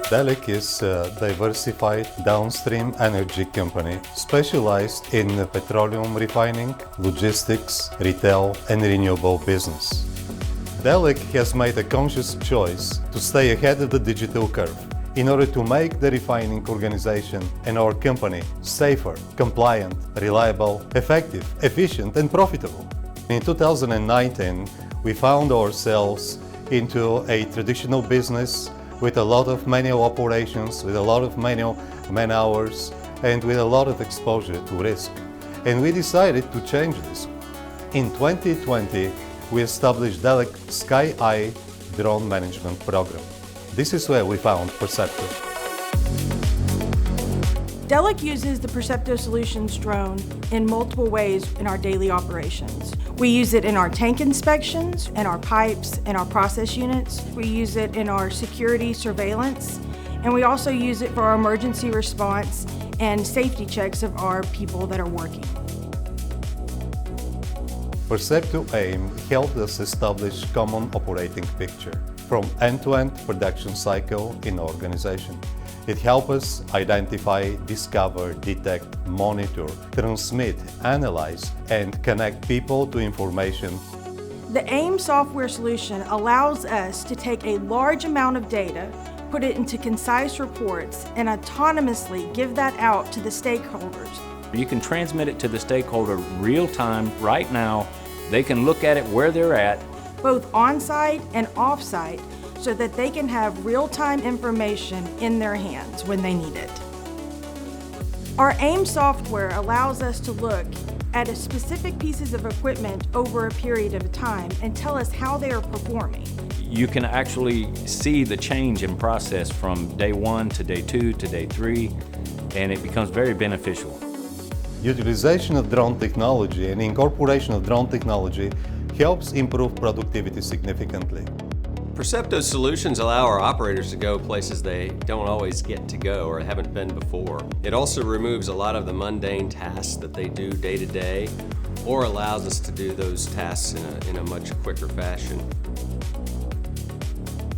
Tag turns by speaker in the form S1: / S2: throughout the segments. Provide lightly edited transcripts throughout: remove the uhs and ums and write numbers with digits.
S1: Delek is a diversified downstream energy company specialized in petroleum refining, logistics, retail, and renewable business. Delek has made a conscious choice to stay ahead of the digital curve in order to make the refining organization and our company safer, compliant, reliable, effective, efficient, and profitable. In 2019, we found ourselves into a traditional business with a lot of manual operations, with a lot of manual man hours, and with a lot of exposure to risk. And we decided to change this. In 2020, we established Delek Sky Eye drone management program. This is where we found Percepto.
S2: Delek uses the Percepto Solutions drone in multiple ways in our daily operations. We use it in our tank inspections, in our pipes, in our process units. We use it in our security surveillance, and we also use it for our emergency response and safety checks of our people that are working.
S1: Percepto AIM helped us establish common operating picture from end-to-end production cycle in our organization. It helps us identify, discover, detect, monitor, transmit, analyze, and connect people to information.
S2: The AIM software solution allows us to take a large amount of data, put it into concise reports, and autonomously give that out to the stakeholders.
S3: You can transmit it to the stakeholder real time, right now. They can look at it where they're at,
S2: both on-site and off-site, so that they can have real-time information in their hands when they need it. Our AIM software allows us to look at specific pieces of equipment over a period of time and tell us how they are performing.
S3: You can actually see the change in process from day 1 to day 2 to day 3, and it becomes very beneficial.
S1: Utilization of drone technology and incorporation of drone technology helps improve productivity significantly.
S4: Percepto solutions allow our operators to go places they don't always get to go or haven't been before. It also removes a lot of the mundane tasks that they do day to day, or allows us to do those tasks in a much quicker fashion.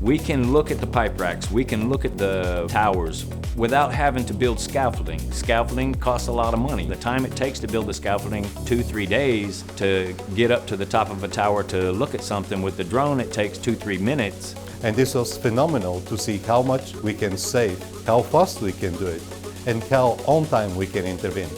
S3: We can look at the pipe racks, we can look at the towers without having to build scaffolding. Scaffolding costs a lot of money. The time it takes to build the scaffolding, 2-3 days to get up to the top of a tower to look at something. With the drone, it takes 2-3 minutes.
S1: And this was phenomenal to see how much we can save, how fast we can do it, and how on time we can intervene.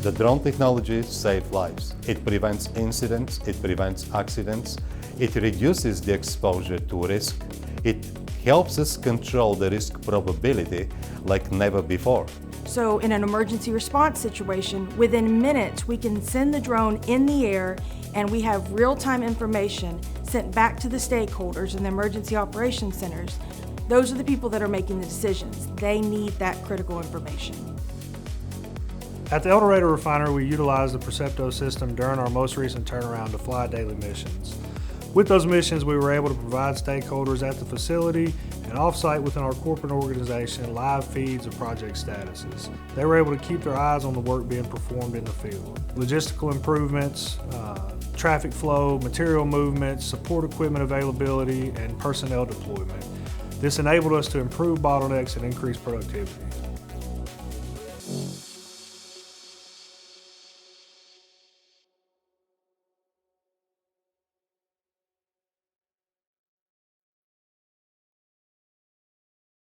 S1: The drone technology saves lives. It prevents incidents, it prevents accidents, it reduces the exposure to risk, it helps us control the risk probability like never before.
S2: So in an emergency response situation, within minutes we can send the drone in the air and we have real-time information sent back to the stakeholders in the emergency operations centers. Those are the people that are making the decisions. They need that critical information.
S5: At the El Dorado refinery, we utilized the Percepto system during our most recent turnaround to fly daily missions. With those missions, we were able to provide stakeholders at the facility and off-site within our corporate organization live feeds of project statuses. They were able to keep their eyes on the work being performed in the field. Logistical improvements, traffic flow, material movements, support equipment availability, and personnel deployment. This enabled us to improve bottlenecks and increase productivity.